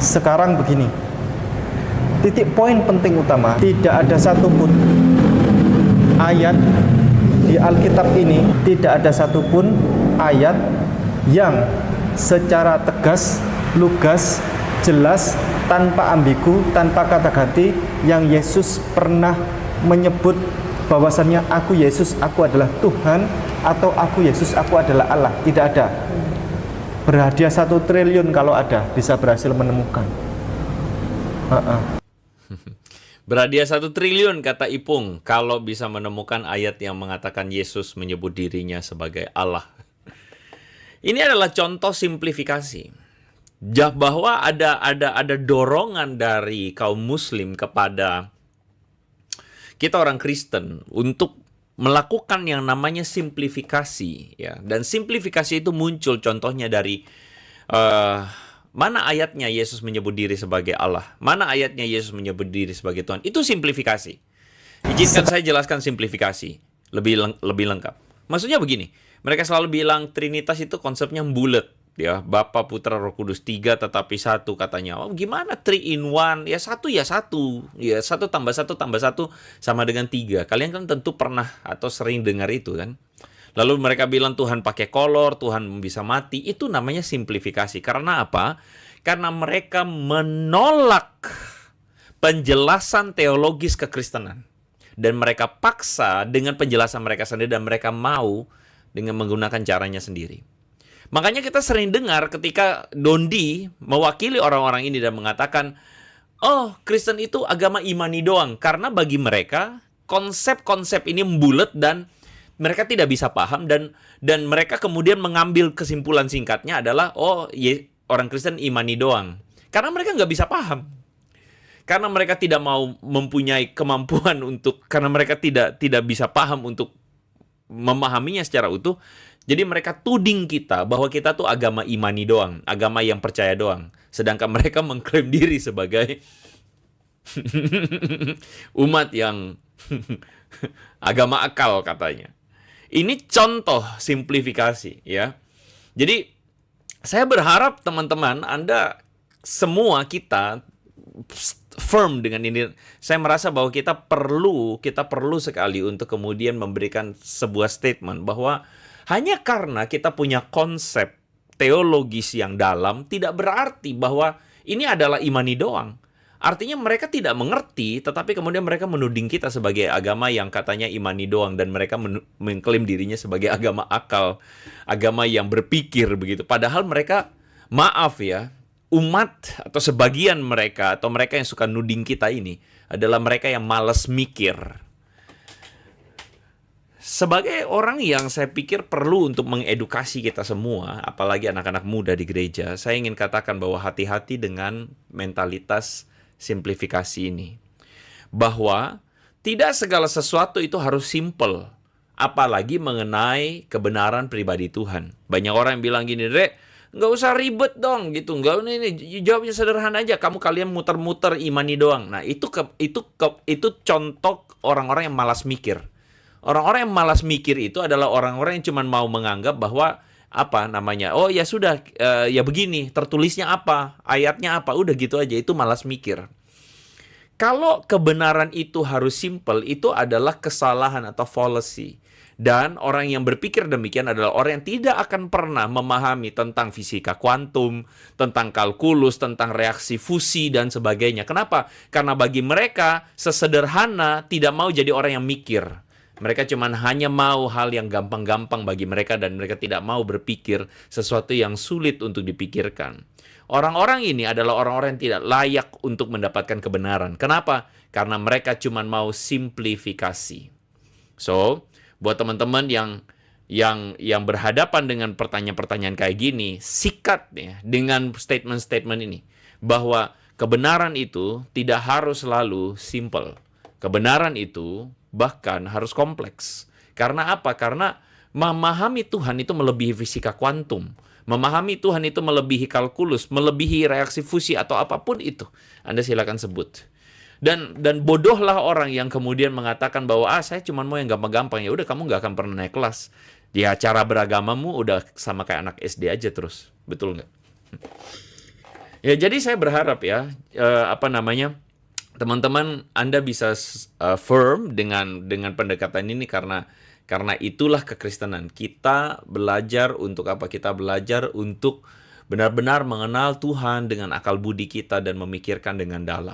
Sekarang begini, titik poin penting utama, tidak ada satupun ayat di Alkitab ini, tidak ada satupun ayat yang secara tegas, lugas, jelas, tanpa ambigu, tanpa kata ganti, yang Yesus pernah menyebut bahwasannya aku Yesus, aku adalah Tuhan, atau aku Yesus, aku adalah Allah. Tidak ada. Berhadiah 1 triliun kalau ada, bisa berhasil menemukan. Berhadiah 1 triliun kata Ipung kalau bisa menemukan ayat yang mengatakan Yesus menyebut dirinya sebagai Allah. Ini adalah contoh simplifikasi. Bahwa ada dorongan dari kaum muslim kepada kita orang Kristen untuk melakukan yang namanya simplifikasi, ya. Dan simplifikasi itu muncul contohnya dari mana ayatnya Yesus menyebut diri sebagai Allah, mana ayatnya Yesus menyebut diri sebagai Tuhan. Itu simplifikasi. Izinkan saya jelaskan simplifikasi lebih lengkap. Maksudnya begini, mereka selalu bilang Trinitas itu konsepnya bulat, ya, Bapa, Putra, Roh Kudus, 3 tetapi 1 katanya. Oh, gimana 3 in 1? Ya 1 ya 1. Ya 1 tambah 1 tambah 1 sama dengan 3. Kalian kan tentu pernah atau sering dengar itu kan. Lalu mereka bilang Tuhan pakai kolor, Tuhan bisa mati. Itu namanya simplifikasi. Karena apa? Karena mereka menolak penjelasan teologis kekristenan. Dan mereka paksa dengan penjelasan mereka sendiri, dan mereka mau dengan menggunakan caranya sendiri. Makanya kita sering dengar ketika Dondi mewakili orang-orang ini dan mengatakan, oh, Kristen itu agama imani doang. Karena bagi mereka, konsep-konsep ini membulet dan mereka tidak bisa paham. Dan mereka kemudian mengambil kesimpulan singkatnya adalah, oh, orang Kristen imani doang. Karena mereka nggak bisa paham. Karena mereka tidak mau mempunyai kemampuan karena mereka tidak bisa paham untuk memahaminya secara utuh. Jadi mereka tuding kita bahwa kita tuh agama imani doang, agama yang percaya doang. Sedangkan mereka mengklaim diri sebagai umat yang agama akal katanya. Ini contoh simplifikasi, ya. Jadi saya berharap teman-teman, Anda semua kita firm dengan ini. Saya merasa bahwa kita perlu sekali untuk kemudian memberikan sebuah statement bahwa hanya karena kita punya konsep teologis yang dalam tidak berarti bahwa ini adalah imani doang. Artinya mereka tidak mengerti, tetapi kemudian mereka menuding kita sebagai agama yang katanya imani doang, dan mereka mengklaim dirinya sebagai agama akal, agama yang berpikir begitu. Padahal mereka, maaf ya, umat atau sebagian mereka atau mereka yang suka nuding kita ini adalah mereka yang malas mikir. Sebagai orang yang saya pikir perlu untuk mengedukasi kita semua, apalagi anak-anak muda di gereja, saya ingin katakan bahwa hati-hati dengan mentalitas simplifikasi ini. Bahwa tidak segala sesuatu itu harus simple, apalagi mengenai kebenaran pribadi Tuhan. Banyak orang yang bilang gini, Rek, nggak usah ribet dong gitu, nggak, ini jawabnya sederhana aja, kalian muter-muter imani doang. Nah itu contoh orang-orang yang malas mikir. Orang-orang yang malas mikir itu adalah orang-orang yang cuma mau menganggap bahwa oh ya sudah, ya begini, tertulisnya apa, ayatnya apa, udah gitu aja. Itu malas mikir. Kalau kebenaran itu harus simple, itu adalah kesalahan atau fallacy. Dan orang yang berpikir demikian adalah orang yang tidak akan pernah memahami tentang fisika kuantum, tentang kalkulus, tentang reaksi fusi, dan sebagainya. Kenapa? Karena bagi mereka, sesederhana tidak mau jadi orang yang mikir. Mereka cuma hanya mau hal yang gampang-gampang bagi mereka, dan mereka tidak mau berpikir sesuatu yang sulit untuk dipikirkan. Orang-orang ini adalah orang-orang yang tidak layak untuk mendapatkan kebenaran. Kenapa? Karena mereka cuma mau simplifikasi. So, buat teman-teman yang berhadapan dengan pertanyaan-pertanyaan kayak gini, sikat ya dengan statement-statement ini bahwa kebenaran itu tidak harus selalu simple. Kebenaran itu bahkan harus kompleks. Karena apa? Karena memahami Tuhan itu melebihi fisika kuantum. Memahami Tuhan itu melebihi kalkulus, melebihi reaksi fusi atau apapun itu. Anda silakan sebut. Dan bodohlah orang yang kemudian mengatakan bahwa saya cuma mau yang gampang-gampang. Ya udah, kamu nggak akan pernah naik kelas. Ya cara beragamamu udah sama kayak anak SD aja terus. Betul nggak? Ya, jadi saya berharap ya, teman-teman Anda bisa firm dengan pendekatan ini karena itulah kekristenan. Kita belajar untuk apa? Kita belajar untuk benar-benar mengenal Tuhan dengan akal budi kita dan memikirkan dengan dalam.